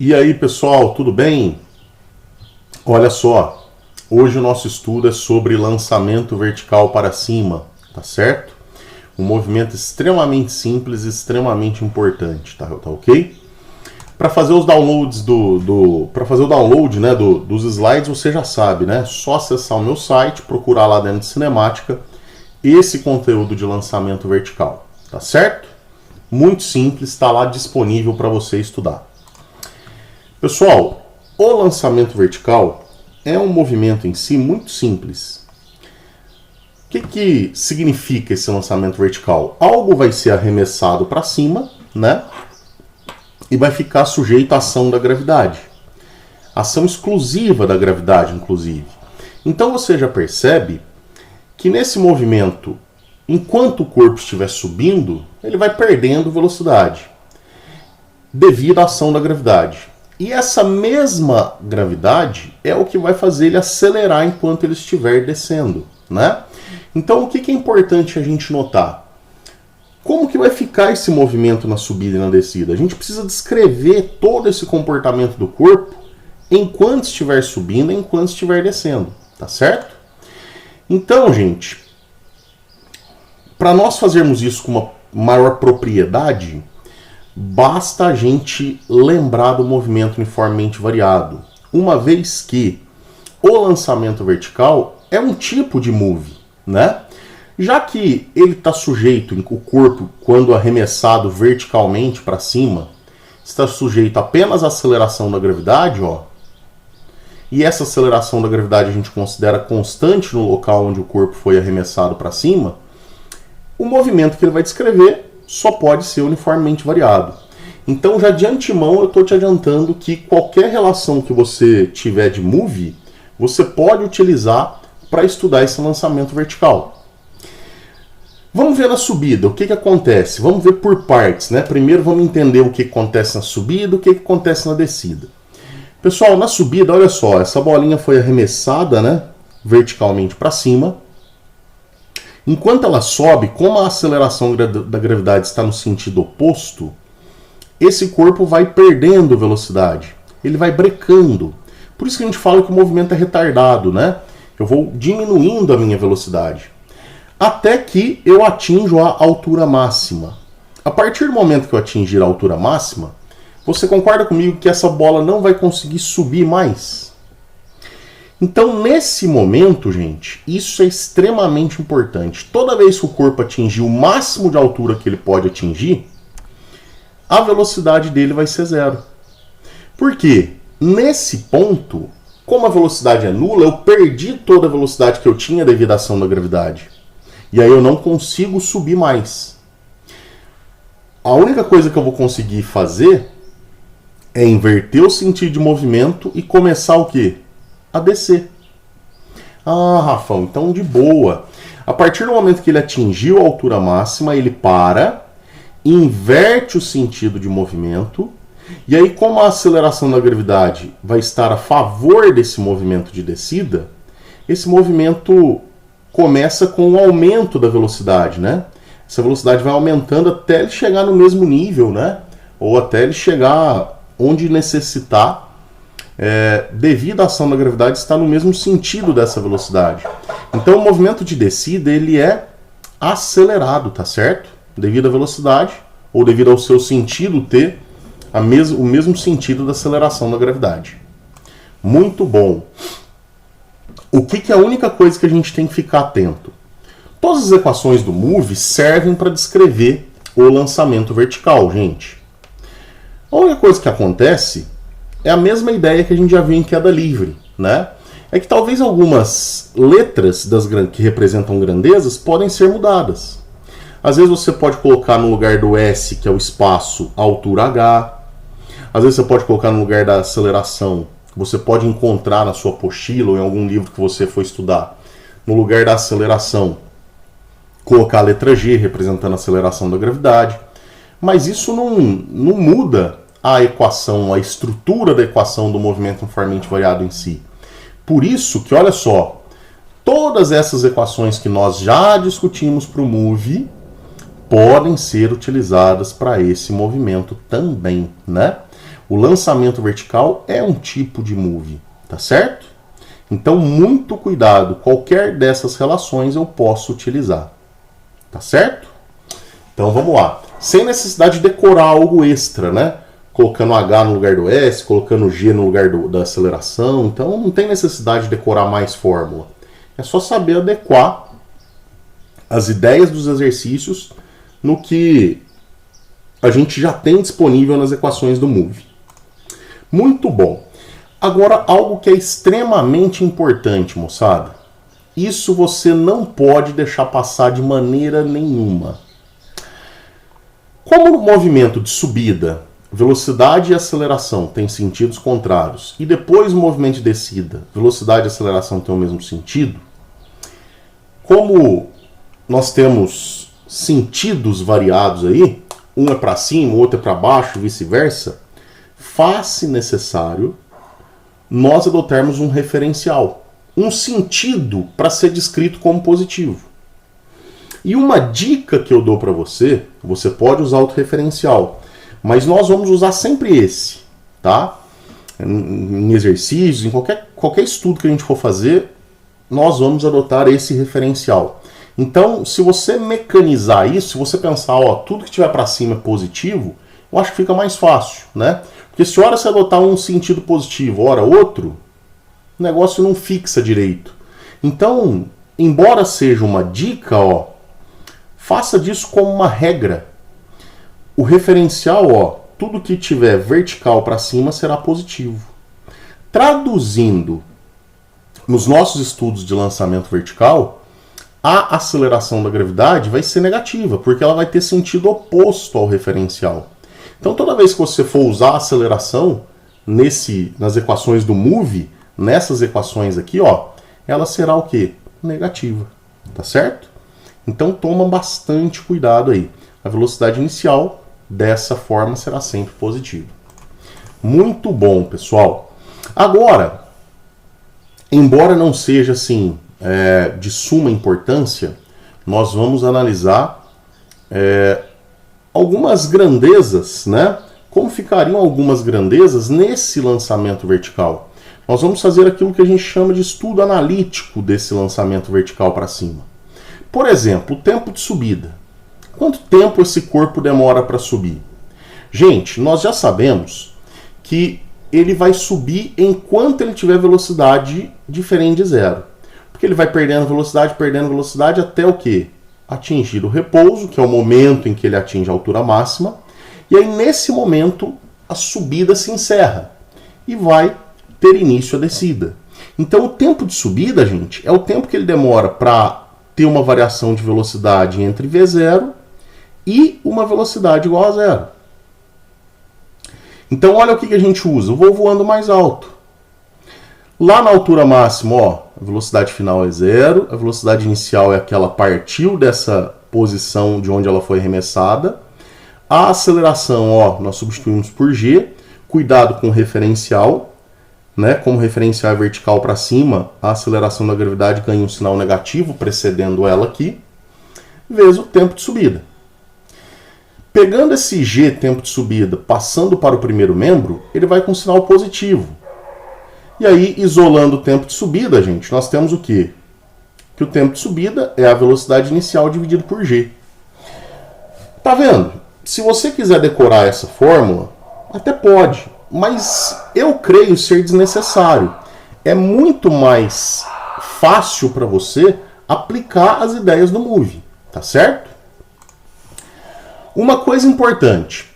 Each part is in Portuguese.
E aí, pessoal, tudo bem? Olha só, hoje o nosso estudo é sobre lançamento vertical para cima, tá certo? Um movimento extremamente simples e extremamente importante, tá ok? Para fazer os downloads para fazer o download, né, dos slides, você já sabe, né? Só acessar o meu site, procurar lá dentro de cinemática esse conteúdo de lançamento vertical, tá certo? Muito simples, está lá disponível para você estudar. Pessoal, o lançamento vertical é um movimento em si muito simples. O que significa esse lançamento vertical? Algo vai ser arremessado para cima, né? E vai ficar sujeito à ação da gravidade. Ação exclusiva da gravidade, inclusive. Então você já percebe que nesse movimento, enquanto o corpo estiver subindo, ele vai perdendo velocidade devido à ação da gravidade. E essa mesma gravidade é o que vai fazer ele acelerar enquanto ele estiver descendo, né? Então o que é importante a gente notar? Como que vai ficar esse movimento na subida e na descida? A gente precisa descrever todo esse comportamento do corpo enquanto estiver subindo e enquanto estiver descendo, tá certo? Então, gente, para nós fazermos isso com uma maior propriedade, basta a gente lembrar do movimento uniformemente variado, uma vez que o lançamento vertical é um tipo de move, né? Já que ele está sujeito, o corpo, quando arremessado verticalmente para cima, está sujeito apenas à aceleração da gravidade, ó, e essa aceleração da gravidade a gente considera constante no local onde o corpo foi arremessado para cima, o movimento que ele vai descrever só pode ser uniformemente variado. Então, já de antemão, eu estou te adiantando que qualquer relação que você tiver de move, você pode utilizar para estudar esse lançamento vertical. Vamos ver na subida, o que acontece? Vamos ver por partes, né? Primeiro vamos entender o que acontece na subida e o que acontece na descida. Pessoal, na subida, olha só, essa bolinha foi arremessada, né, verticalmente para cima. Enquanto ela sobe, como a aceleração da gravidade está no sentido oposto, esse corpo vai perdendo velocidade, ele vai brecando. Por isso que a gente fala que o movimento é retardado, né? Eu vou diminuindo a minha velocidade, até que eu atinjo a altura máxima. A partir do momento que eu atingir a altura máxima, você concorda comigo que essa bola não vai conseguir subir mais? Então, nesse momento, gente, isso é extremamente importante. Toda vez que o corpo atingir o máximo de altura que ele pode atingir, a velocidade dele vai ser zero. Por quê? Nesse ponto, como a velocidade é nula, eu perdi toda a velocidade que eu tinha devido à ação da gravidade. E aí eu não consigo subir mais. A única coisa que eu vou conseguir fazer é inverter o sentido de movimento e começar o quê? A descer. Ah, Rafão, então de boa. A partir do momento que ele atingiu a altura máxima, ele para, inverte o sentido de movimento, e aí como a aceleração da gravidade vai estar a favor desse movimento de descida, esse movimento começa com o aumento da velocidade, né? Essa velocidade vai aumentando até ele chegar no mesmo nível, né? Ou até ele chegar onde necessitar, devido à ação da gravidade, está no mesmo sentido dessa velocidade. Então o movimento de descida ele é acelerado, tá certo? Devido à velocidade, ou devido ao seu sentido ter o mesmo sentido da aceleração da gravidade. Muito bom. O que é a única coisa que a gente tem que ficar atento? Todas as equações do move servem para descrever o lançamento vertical, gente. A única coisa que acontece é a mesma ideia que a gente já viu em queda livre, né? É que talvez algumas letras que representam grandezas podem ser mudadas. Às vezes você pode colocar no lugar do S, que é o espaço, a altura H. Às vezes você pode colocar no lugar da aceleração. Você pode encontrar na sua apostila ou em algum livro que você for estudar, no lugar da aceleração, colocar a letra G, representando a aceleração da gravidade. Mas isso não muda a equação, a estrutura da equação do movimento uniformemente variado em si. Por isso que, olha só, todas essas equações que nós já discutimos para o move podem ser utilizadas para esse movimento também, né? O lançamento vertical é um tipo de move, tá certo? Então, muito cuidado. Qualquer dessas relações eu posso utilizar, tá certo? Então, vamos lá. Sem necessidade de decorar algo extra, né? Colocando H no lugar do S, colocando G no lugar da aceleração. Então, não tem necessidade de decorar mais fórmula. É só saber adequar as ideias dos exercícios no que a gente já tem disponível nas equações do move. Muito bom. Agora, algo que é extremamente importante, moçada. Isso você não pode deixar passar de maneira nenhuma. Como no movimento de subida, velocidade e aceleração têm sentidos contrários, e depois no movimento de descida, velocidade e aceleração têm o mesmo sentido, como nós temos sentidos variados aí, um é para cima, o outro é para baixo, vice-versa, faz-se necessário nós adotarmos um referencial, um sentido para ser descrito como positivo. E uma dica que eu dou para você, você pode usar outro referencial, mas nós vamos usar sempre esse, tá? Em exercícios, em qualquer estudo que a gente for fazer, nós vamos adotar esse referencial. Então, se você mecanizar isso, se você pensar, ó, tudo que tiver para cima é positivo, eu acho que fica mais fácil, né? Porque se hora você adotar um sentido positivo, hora outro, o negócio não fixa direito. Então, embora seja uma dica, ó, faça disso como uma regra. O referencial, ó, tudo que tiver vertical para cima será positivo. Traduzindo, nos nossos estudos de lançamento vertical, a aceleração da gravidade vai ser negativa, porque ela vai ter sentido oposto ao referencial. Então, toda vez que você for usar a aceleração nas equações do move, nessas equações aqui, ó, ela será o quê? Negativa, tá certo? Então, toma bastante cuidado aí. A velocidade inicial, dessa forma, será sempre positiva. Muito bom, pessoal. Agora, embora não seja assim de suma importância, nós vamos analisar algumas grandezas, né? Como ficariam algumas grandezas nesse lançamento vertical? Nós vamos fazer aquilo que a gente chama de estudo analítico desse lançamento vertical para cima. Por exemplo, o tempo de subida. Quanto tempo esse corpo demora para subir? Gente, nós já sabemos que ele vai subir enquanto ele tiver velocidade diferente de zero. Porque ele vai perdendo velocidade até o quê? Atingir o repouso, que é o momento em que ele atinge a altura máxima. E aí, nesse momento, a subida se encerra e vai ter início a descida. Então, o tempo de subida, gente, é o tempo que ele demora para ter uma variação de velocidade entre V0 e uma velocidade igual a zero. Então, olha o que a gente usa. Eu vou voando mais alto. Lá na altura máxima, ó, a velocidade final é zero, a velocidade inicial é aquela partiu dessa posição de onde ela foi arremessada. A aceleração, ó, nós substituímos por G. Cuidado com o referencial, né? Como o referencial é vertical para cima, a aceleração da gravidade ganha um sinal negativo precedendo ela aqui, vezes o tempo de subida. Pegando esse G, tempo de subida, passando para o primeiro membro, ele vai com um sinal positivo. E aí, isolando o tempo de subida, gente, nós temos o quê? Que o tempo de subida é a velocidade inicial dividido por G. Tá vendo? Se você quiser decorar essa fórmula, até pode, mas eu creio ser desnecessário. É muito mais fácil para você aplicar as ideias do move, tá certo? Uma coisa importante,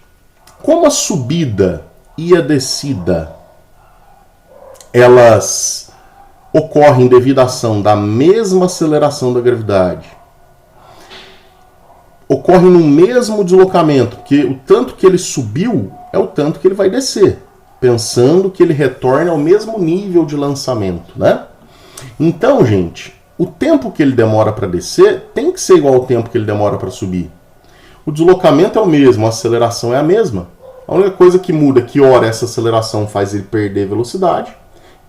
como a subida e a descida elas ocorrem devido à ação da mesma aceleração da gravidade, ocorrem no mesmo deslocamento, porque o tanto que ele subiu é o tanto que ele vai descer, pensando que ele retorna ao mesmo nível de lançamento, né? Então, gente, o tempo que ele demora para descer tem que ser igual ao tempo que ele demora para subir. O deslocamento é o mesmo, a aceleração é a mesma. A única coisa que muda é que ora essa aceleração faz ele perder velocidade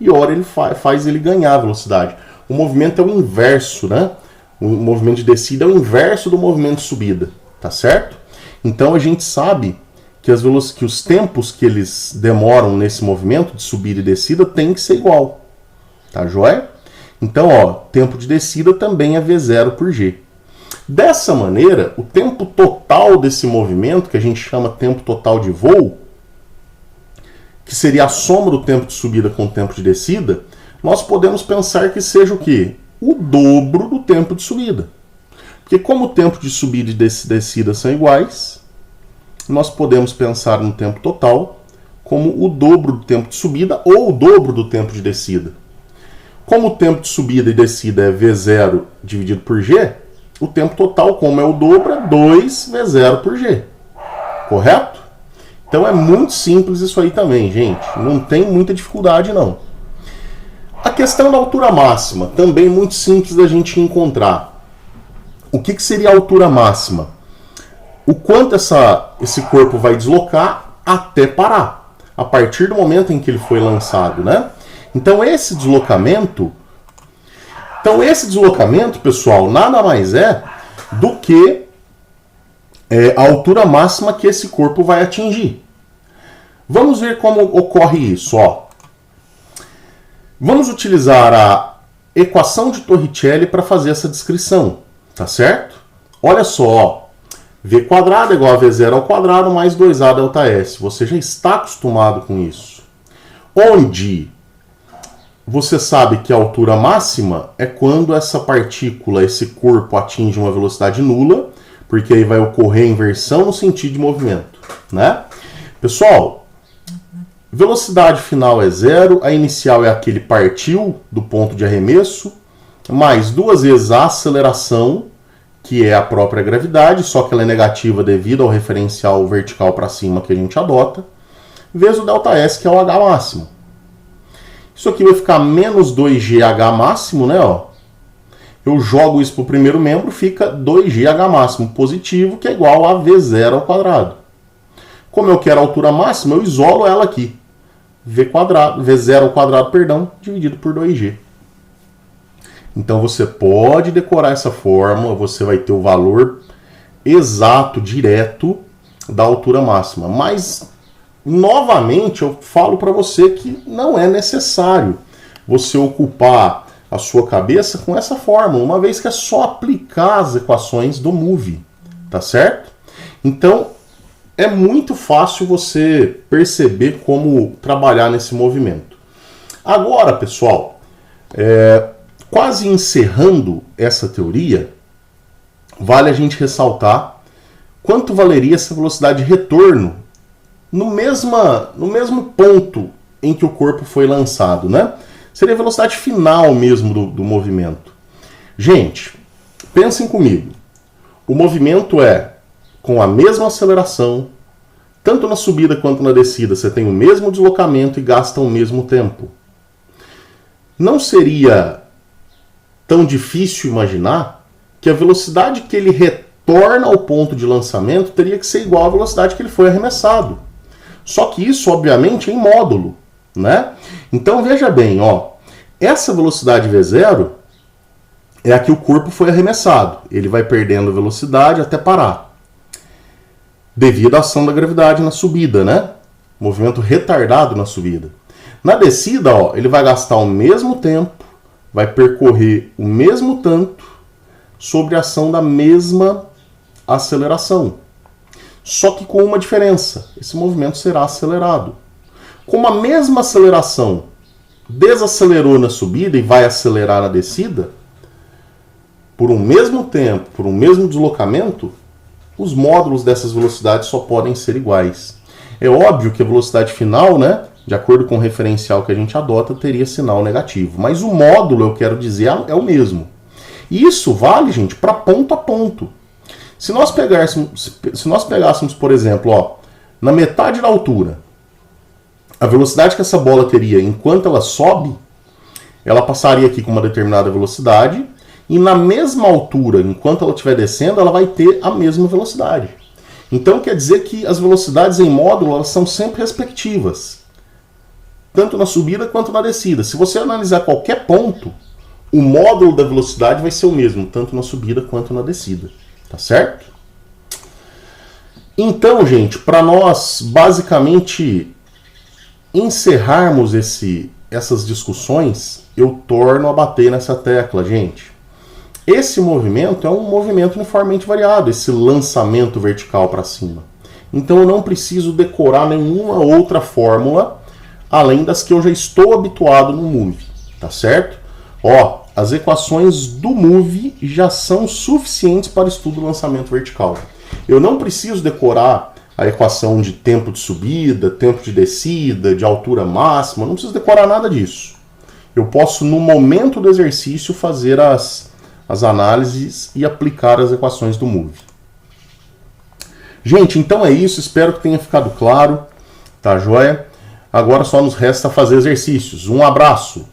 e ora ele faz ele ganhar velocidade. O movimento é o inverso, né? O movimento de descida é o inverso do movimento de subida, tá certo? Então a gente sabe que que os tempos que eles demoram nesse movimento de subida e descida tem que ser igual. Tá joia? Então, ó, tempo de descida também é V0 por G. Dessa maneira, o tempo total desse movimento, que a gente chama tempo total de voo, que seria a soma do tempo de subida com o tempo de descida, nós podemos pensar que seja o quê? O dobro do tempo de subida. Porque como o tempo de subida e descida são iguais, nós podemos pensar no tempo total como o dobro do tempo de subida ou o dobro do tempo de descida. Como o tempo de subida e descida é V0 dividido por G, o tempo total, como é o dobro, é 2V0 por G. Correto? Então é muito simples isso aí também, gente. Não tem muita dificuldade, não. A questão da altura máxima, também muito simples da gente encontrar. O que seria a altura máxima? O quanto esse corpo vai deslocar até parar, a partir do momento em que ele foi lançado, né? Então esse deslocamento, pessoal, nada mais é do que a altura máxima que esse corpo vai atingir. Vamos ver como ocorre isso, ó. Vamos utilizar a equação de Torricelli para fazer essa descrição, tá certo? Olha só, ó. V quadrado é igual a V0 ao quadrado mais 2A delta S. Você já está acostumado com isso. Onde você sabe que a altura máxima é quando essa partícula, esse corpo, atinge uma velocidade nula, porque aí vai ocorrer inversão no sentido de movimento, né? Pessoal, velocidade final é 0, a inicial é aquele partiu do ponto de arremesso, mais 2 vezes a aceleração, que é a própria gravidade, só que ela é negativa devido ao referencial vertical para cima que a gente adota, vezes o ΔS, que é o H máximo. Isso aqui vai ficar menos 2GH máximo, né? Ó. Eu jogo isso para o primeiro membro, fica 2GH máximo positivo, que é igual a V0 ao quadrado. Como eu quero a altura máxima, eu isolo ela aqui. V0 ao quadrado, perdão, dividido por 2G. Então você pode decorar essa fórmula, você vai ter o valor exato, direto, da altura máxima. Mas, novamente, eu falo para você que não é necessário você ocupar a sua cabeça com essa fórmula, uma vez que é só aplicar as equações do MOVE, tá certo? Então, é muito fácil você perceber como trabalhar nesse movimento. Agora, pessoal, quase encerrando essa teoria, vale a gente ressaltar quanto valeria essa velocidade de retorno no mesmo ponto em que o corpo foi lançado, né? Seria a velocidade final mesmo do movimento. Gente, pensem comigo. O movimento é com a mesma aceleração, tanto na subida quanto na descida, você tem o mesmo deslocamento e gasta o mesmo tempo. Não seria tão difícil imaginar que a velocidade que ele retorna ao ponto de lançamento teria que ser igual à velocidade que ele foi arremessado. Só que isso, obviamente, é em módulo, né? Então, veja bem, ó, essa velocidade V0 é a que o corpo foi arremessado. Ele vai perdendo velocidade até parar, devido à ação da gravidade na subida, né? Movimento retardado na subida. Na descida, ó, ele vai gastar o mesmo tempo, vai percorrer o mesmo tanto sobre a ação da mesma aceleração. Só que com uma diferença, esse movimento será acelerado. Com a mesma aceleração, desacelerou na subida e vai acelerar na descida, por um mesmo tempo, por um mesmo deslocamento, os módulos dessas velocidades só podem ser iguais. É óbvio que a velocidade final, né, de acordo com o referencial que a gente adota, teria sinal negativo. Mas o módulo, eu quero dizer, é o mesmo. E isso vale, gente, para ponto a ponto. Se nós pegássemos, por exemplo, ó, na metade da altura, a velocidade que essa bola teria enquanto ela sobe, ela passaria aqui com uma determinada velocidade, e na mesma altura, enquanto ela estiver descendo, ela vai ter a mesma velocidade. Então quer dizer que as velocidades em módulo elas são sempre respectivas, tanto na subida quanto na descida. Se você analisar qualquer ponto, o módulo da velocidade vai ser o mesmo, tanto na subida quanto na descida. Tá certo? Então, gente, para nós basicamente encerrarmos essas discussões, eu torno a bater nessa tecla, gente. Esse movimento é um movimento uniformemente variado, esse lançamento vertical para cima. Então eu não preciso decorar nenhuma outra fórmula além das que eu já estou habituado no Move, tá certo? Ó, as equações do Move já são suficientes para o estudo do lançamento vertical. Eu não preciso decorar a equação de tempo de subida, tempo de descida, de altura máxima, não preciso decorar nada disso. Eu posso, no momento do exercício, fazer as análises e aplicar as equações do Move. Gente, então é isso, espero que tenha ficado claro, tá joia? Agora só nos resta fazer exercícios. Um abraço!